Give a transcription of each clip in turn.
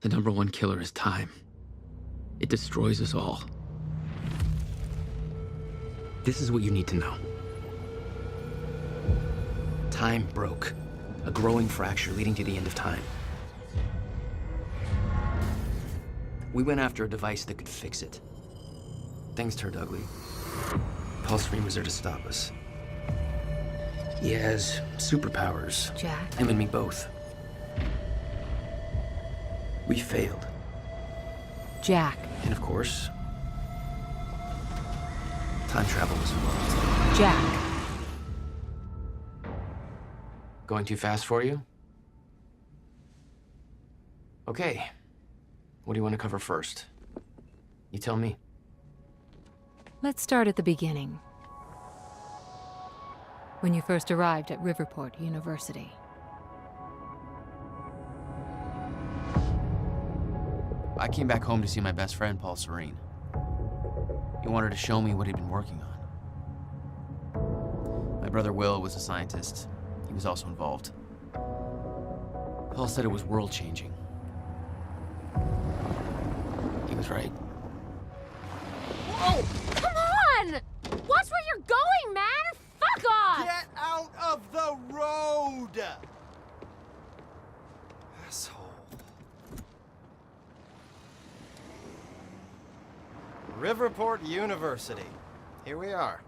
The number one killer is time. It destroys us all. This is what you need to know. Time broke. A growing fracture leading to the end of time. We went after a device that could fix it. Things turned ugly. Paul Serene was there to stop us. He has superpowers. Jack? Him and me both. We failed. Jack. And of course, time travel was involved. Jack. Going too fast for you? Okay. What do you want to cover first? You tell me. Let's start at the beginning. When you first arrived at Riverport University. I came back home to see my best friend, Paul Serene. He wanted to show me what he'd been working on. My brother Will was a scientist. He was also involved. Paul said it was world-changing. He was right. Whoa! Come on! Watch where you're going, man! Fuck off! Get out of the road! Asshole. Riverport University. Here we are.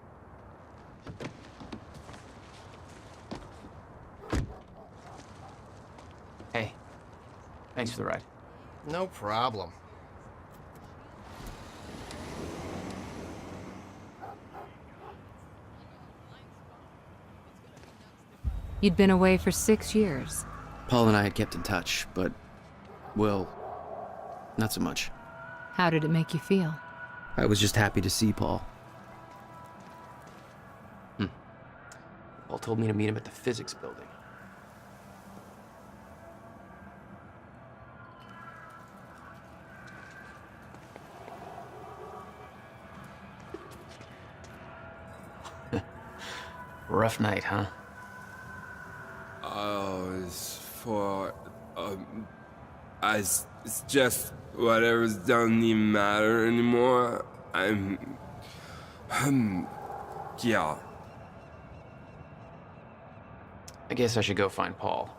Hey, thanks for the ride. No problem. You'd been away for 6 years. Paul and I had kept in touch, but, well, not so much. How did it make you feel? I was just happy to see Paul. Paul told me to meet him at the physics building. Rough night, huh? It's just whatever's doesn't even matter anymore. Yeah. I guess I should go find Paul.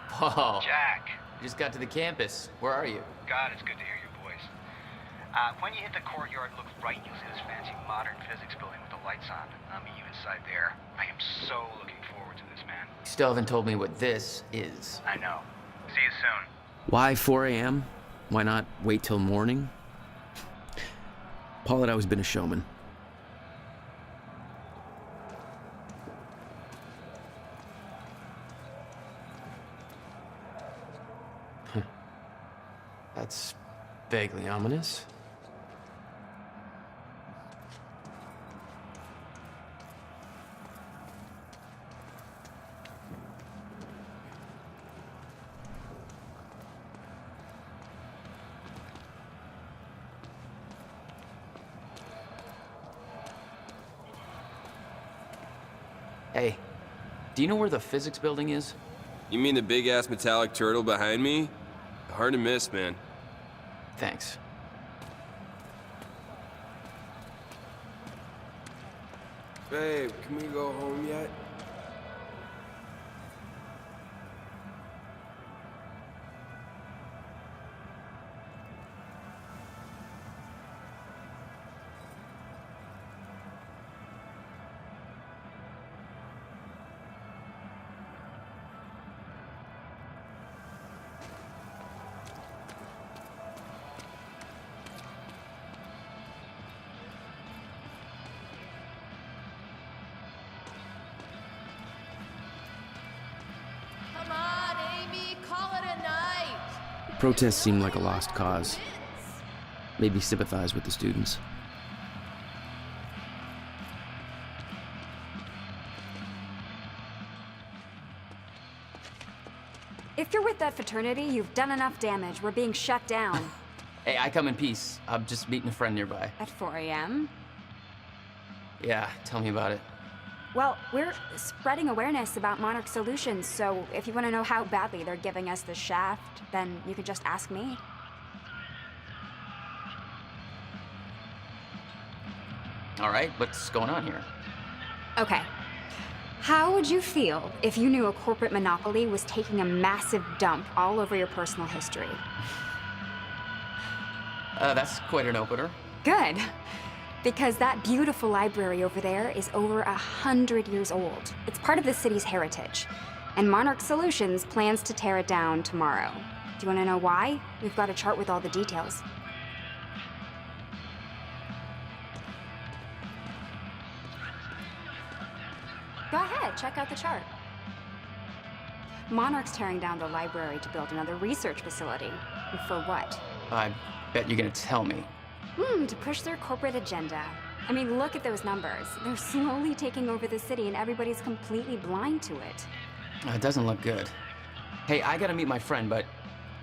Paul. Jack. You just got to the campus. Where are you? God, it's good to hear your voice. When you hit the courtyard, look right, you'll see this fancy modern physics building with the lights on. I'll meet you inside there. I am so looking forward to this, man. You still haven't told me what this is. I know. See you soon. Why 4 a.m.? Why not wait till morning? Paul had always been a showman. That's vaguely ominous. Hey, do you know where the physics building is? You mean the big-ass metallic turtle behind me? Hard to miss, man. Thanks. Babe, can we go home yet? Come on, Amy, call it a night! Protests seem like a lost cause. Maybe sympathize with the students. If you're with that fraternity, you've done enough damage. We're being shut down. Hey, I come in peace. I'm just meeting a friend nearby. At 4 a.m.? Yeah, tell me about it. Well, we're spreading awareness about Monarch Solutions, so if you want to know how badly they're giving us the shaft, then you could just ask me. All right, what's going on here? Okay. How would you feel if you knew a corporate monopoly was taking a massive dump all over your personal history? That's quite an opener. Good. Because that beautiful library over there is over 100 years old. It's part of the city's heritage. And Monarch Solutions plans to tear it down tomorrow. Do you want to know why? We've got a chart with all the details. Go ahead, check out the chart. Monarch's tearing down the library to build another research facility. And for what? I bet you're gonna tell me. To push their corporate agenda. I mean, look at those numbers. They're slowly taking over the city and everybody's completely blind to it. It doesn't look good. Hey, I gotta meet my friend, but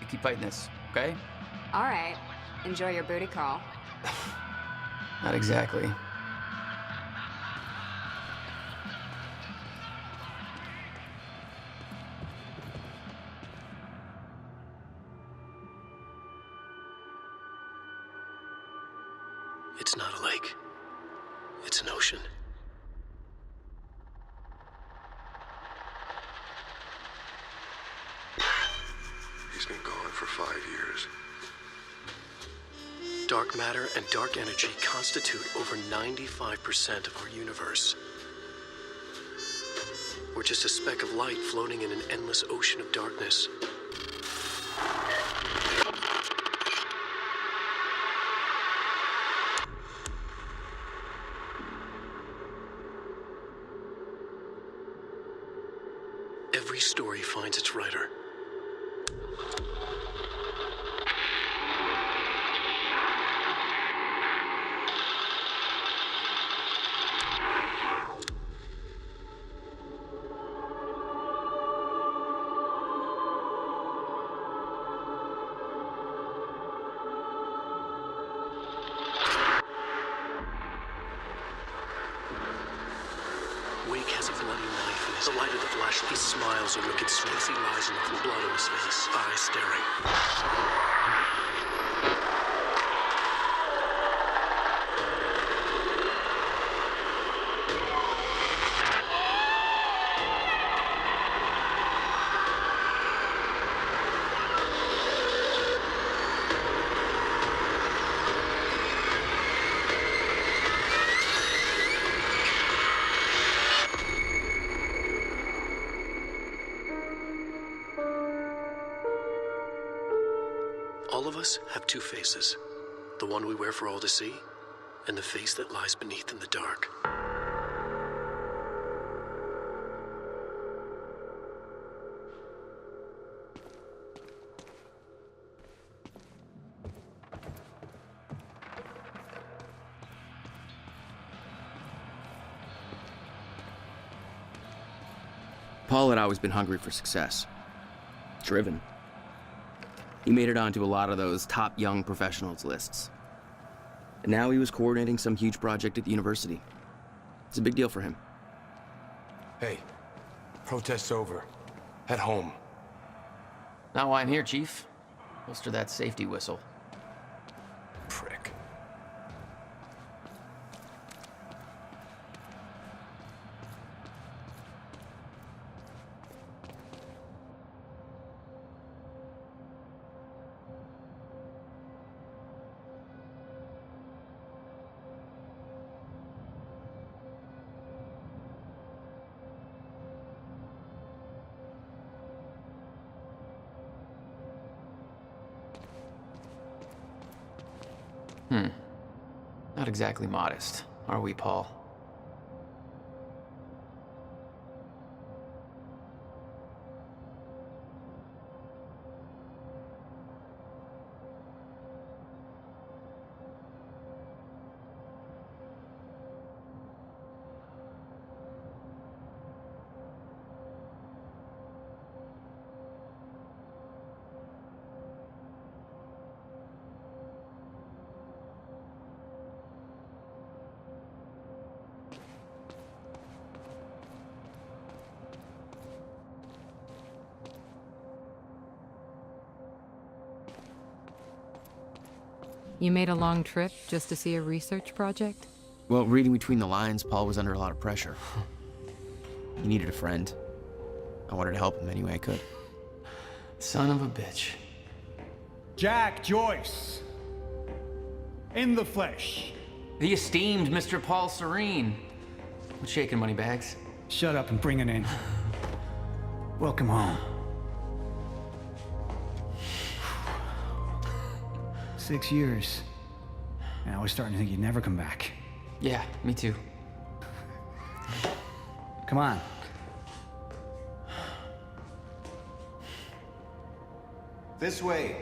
you keep fighting this, okay? All right. Enjoy your booty call. Not exactly. It's not a lake. It's an ocean. He's been gone for 5 years. Dark matter and dark energy constitute over 95% of our universe. We're just a speck of light floating in an endless ocean of darkness. Every story finds its writer. Wake has a bloody knife in his light of the flashlight. He smiles a wicked smile. He lies enough with blood on his face, eyes staring. All of us have two faces. The one we wear for all to see, and the face that lies beneath in the dark. Paul had always been hungry for success. Driven. He made it onto a lot of those top young professionals lists. And now he was coordinating some huge project at the university. It's a big deal for him. Hey, protest's over. Head home. Not why I'm here, Chief. Holster that safety whistle. Prick. Not exactly modest, are we, Paul? You made a long trip just to see a research project? Well, reading between the lines, Paul was under a lot of pressure. He needed a friend. I wanted to help him any way I could. Son of a bitch. Jack Joyce. In the flesh. The esteemed Mr. Paul Serene. What's shaking, Moneybags? Shut up and bring it in. Welcome home. 6 years. And I was starting to think you'd never come back. Yeah, me too. Come on. This way.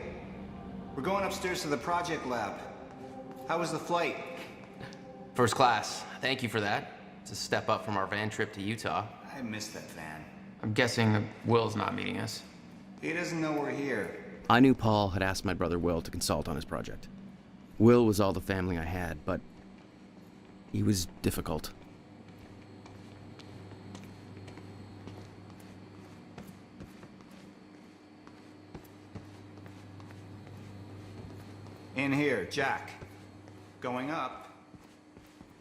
We're going upstairs to the project lab. How was the flight? First class. Thank you for that. It's a step up from our van trip to Utah. I missed that van. I'm guessing that Will's not meeting us. He doesn't know we're here. I knew Paul had asked my brother Will to consult on his project. Will was all the family I had, but he was difficult. In here, Jack. Going up.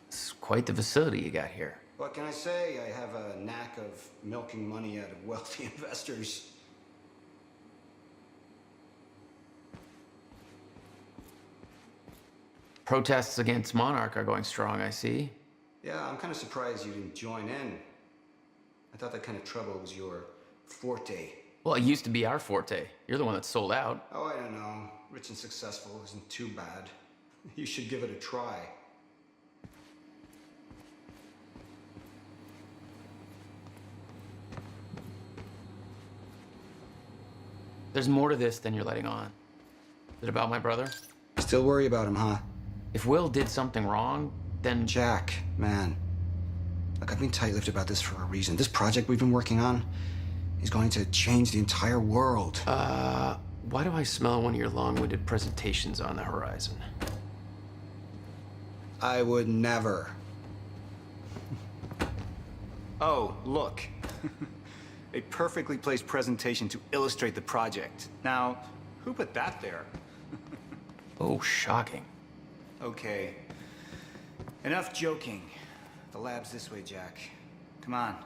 It's quite the facility you got here. What can I say? I have a knack of milking money out of wealthy investors. Protests against Monarch are going strong, I see. Yeah, I'm kind of surprised you didn't join in. I thought that kind of trouble was your forte. Well, it used to be our forte. You're the one that sold out. Oh, I don't know. Rich and successful isn't too bad. You should give it a try. There's more to this than you're letting on. Is it about my brother? Still worry about him, huh? If Will did something wrong, then... Jack, man. Look, I've been tight-lipped about this for a reason. This project we've been working on is going to change the entire world. Why do I smell one of your long-winded presentations on the horizon? I would never. Oh, look. A perfectly placed presentation to illustrate the project. Now, who put that there? Oh, shocking. Okay. Enough joking. The lab's this way, Jack. Come on.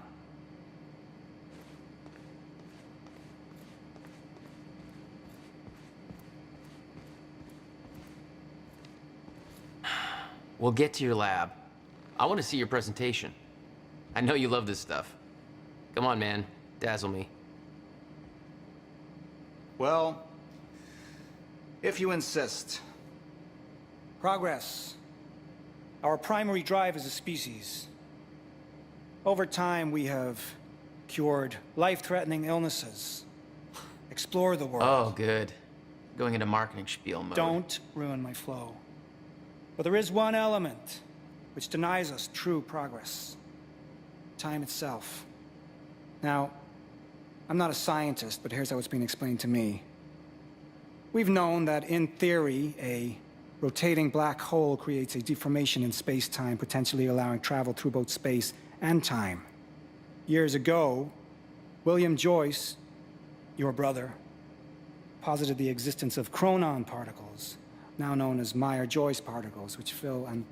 We'll get to your lab. I want to see your presentation. I know you love this stuff. Come on, man. Dazzle me. Well, if you insist. Progress. Our primary drive as a species. Over time, we have cured life-threatening illnesses. Explore the world. Oh, good. Going into marketing spiel mode. Don't ruin my flow. But there is one element which denies us true progress. Time itself. Now, I'm not a scientist, but here's how it's been explained to me. We've known that, in theory, a rotating black hole creates a deformation in space-time, potentially allowing travel through both space and time. Years ago, William Joyce, your brother, posited the existence of chronon particles, now known as Meyer-Joyce particles, which fill an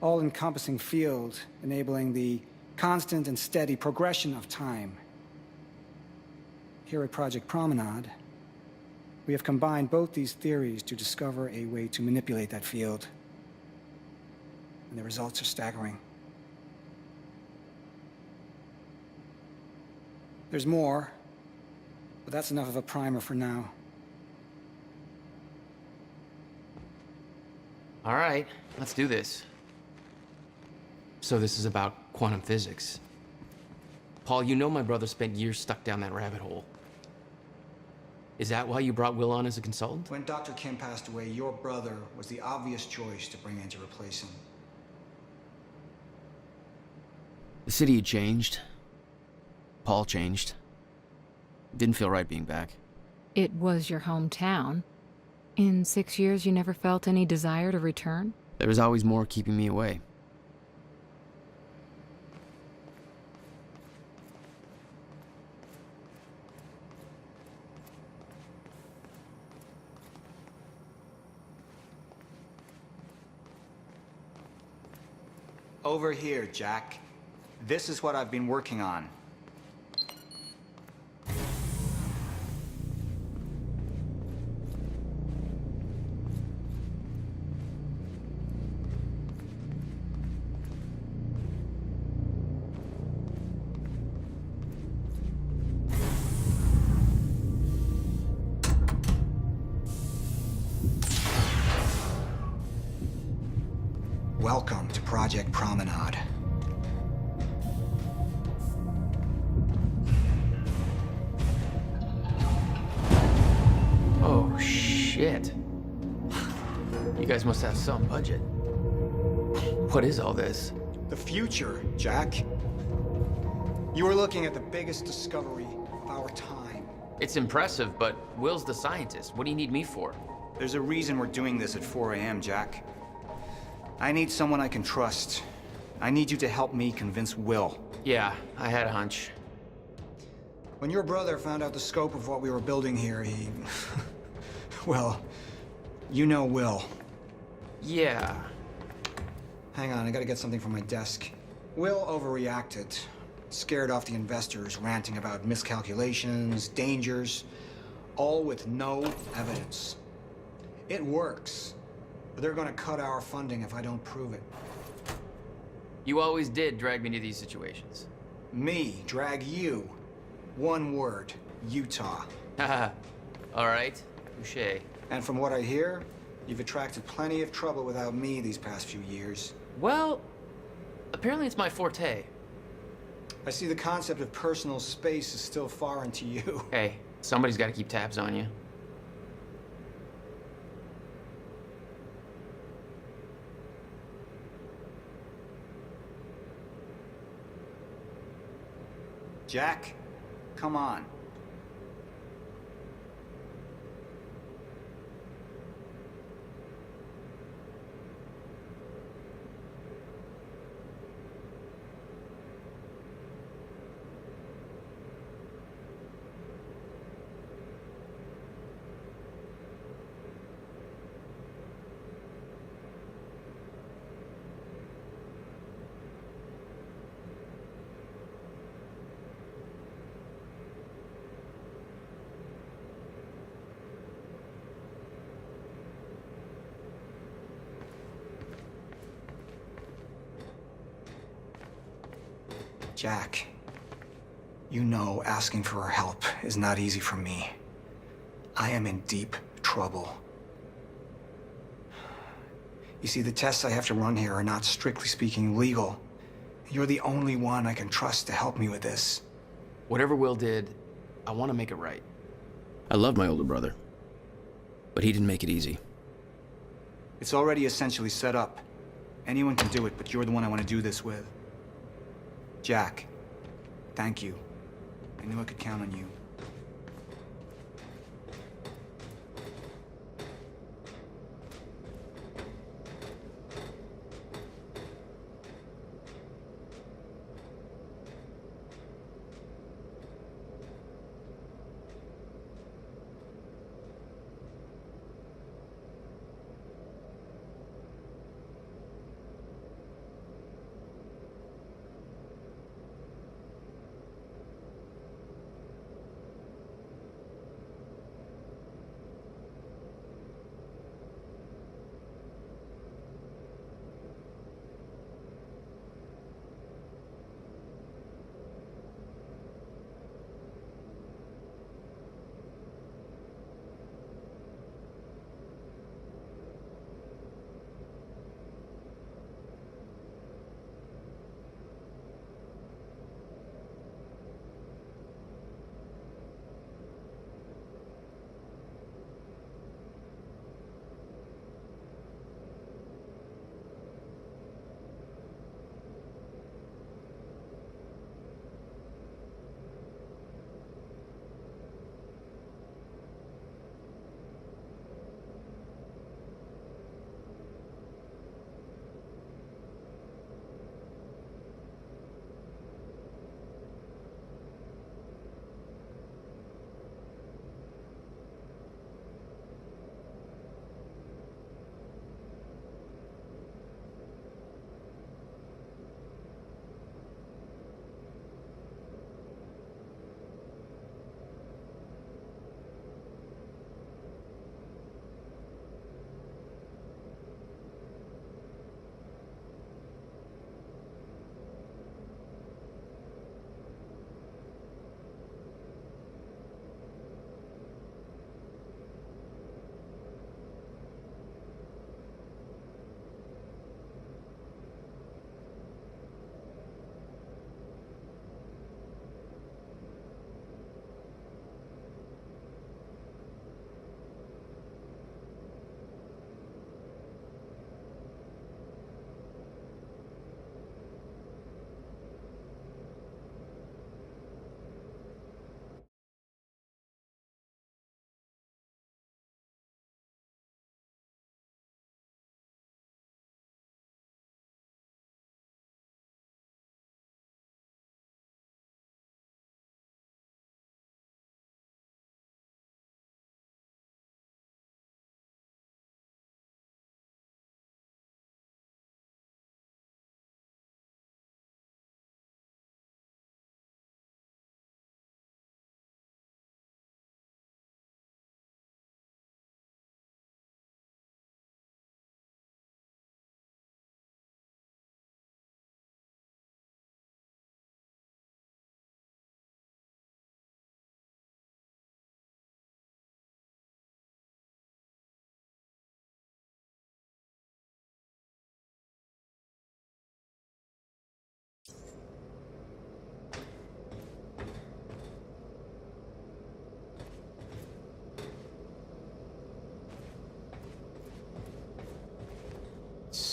all-encompassing field, enabling the constant and steady progression of time. Here at Project Promenade, we have combined both these theories to discover a way to manipulate that field. And the results are staggering. There's more, but that's enough of a primer for now. All right, let's do this. So this is about quantum physics. Paul, you know my brother spent years stuck down that rabbit hole. Is that why you brought Will on as a consultant? When Dr. Kim passed away, your brother was the obvious choice to bring in to replace him. The city had changed. Paul changed. Didn't feel right being back. It was your hometown. In 6 years, you never felt any desire to return? There was always more keeping me away. Over here, Jack. This is what I've been working on. Welcome to Project Promenade. Oh, shit. You guys must have some budget. What is all this? The future, Jack. You are looking at the biggest discovery of our time. It's impressive, but Will's the scientist. What do you need me for? There's a reason we're doing this at 4 a.m., Jack. I need someone I can trust. I need you to help me convince Will. Yeah, I had a hunch. When your brother found out the scope of what we were building here, he... well, you know Will. Yeah. Hang on, I gotta get something from my desk. Will overreacted. Scared off the investors, ranting about miscalculations, dangers, all with no evidence. It works, but they're gonna cut our funding if I don't prove it. You always did drag me to these situations. Me drag you. One word, Utah. Haha. All right, touche. And from what I hear, you've attracted plenty of trouble without me these past few years. Well, apparently it's my forte. I see the concept of personal space is still foreign to you. Hey, somebody's got to keep tabs on you. Jack, come on. Jack, you know asking for her help is not easy for me. I am in deep trouble. You see, the tests I have to run here are not strictly speaking legal. You're the only one I can trust to help me with this. Whatever Will did, I want to make it right. I love my older brother, but he didn't make it easy. It's already essentially set up. Anyone can do it, but you're the one I want to do this with. Jack, thank you. I knew I could count on you.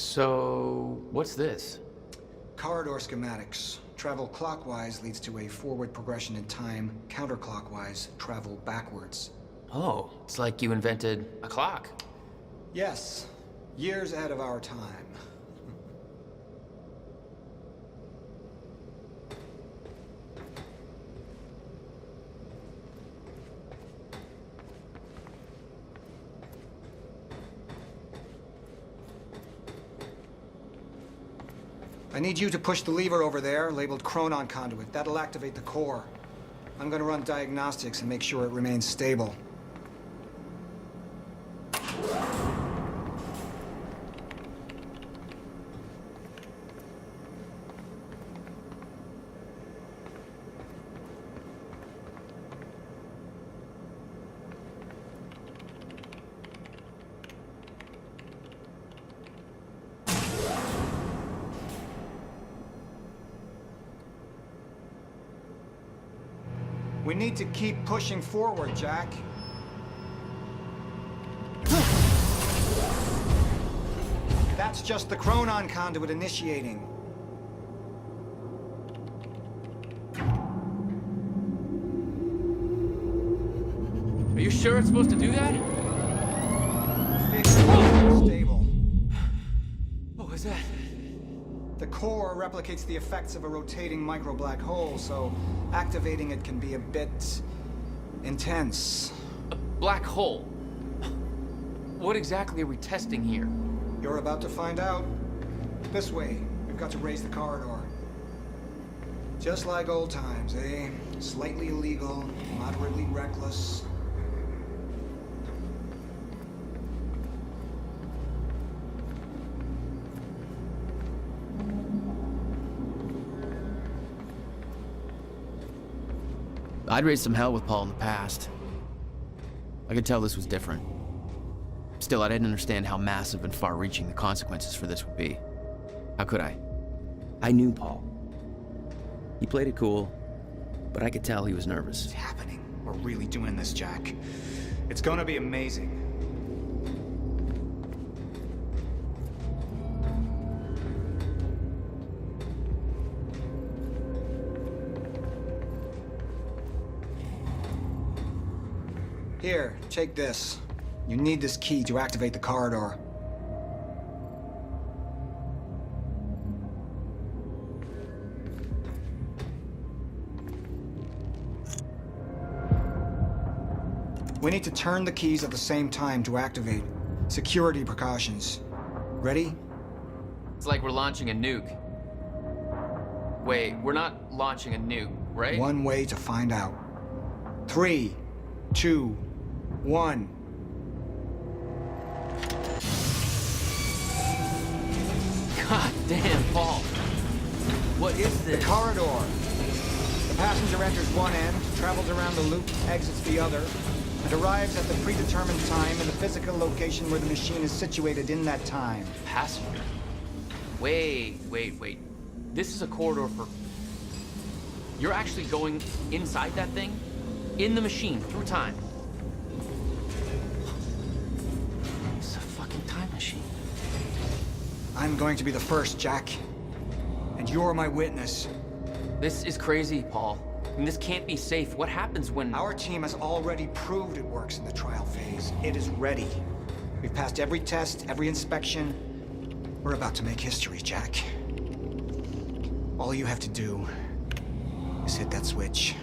So, what's this? Corridor schematics. Travel clockwise leads to a forward progression in time. Counterclockwise, travel backwards. Oh, it's like you invented a clock. Yes, years ahead of our time. I need you to push the lever over there, labeled Chronon Conduit. That'll activate the core. I'm gonna run diagnostics and make sure it remains stable. We need to keep pushing forward, Jack. That's just the Chronon Conduit initiating. Are you sure it's supposed to do that? Fix it. Stable. What was that? The core replicates the effects of a rotating micro-black hole, so activating it can be a bit intense. A black hole? What exactly are we testing here? You're about to find out. This way. We've got to raise the corridor. Just like old times, eh? Slightly illegal, moderately reckless. I'd raised some hell with Paul in the past. I could tell this was different. Still, I didn't understand how massive and far-reaching the consequences for this would be. How could I? I knew Paul. He played it cool, but I could tell he was nervous. It's happening. We're really doing this, Jack. It's gonna be amazing. Here, take this. You need this key to activate the corridor. We need to turn the keys at the same time to activate. Security precautions. Ready? It's like we're launching a nuke. Wait, we're not launching a nuke, right? One way to find out. 3, 2, 1. God damn, Paul. What is this? The corridor. The passenger enters one end, travels around the loop, exits the other, and arrives at the predetermined time in the physical location where the machine is situated in that time. Passenger? Wait. This is a corridor for... You're actually going inside that thing? In the machine, through time? It's a fucking time machine. I'm going to be the first, Jack. And you're my witness. This is crazy, Paul. And this can't be safe. What happens when... Our team has already proved it works in the trial phase. It is ready. We've passed every test, every inspection. We're about to make history, Jack. All you have to do is hit that switch.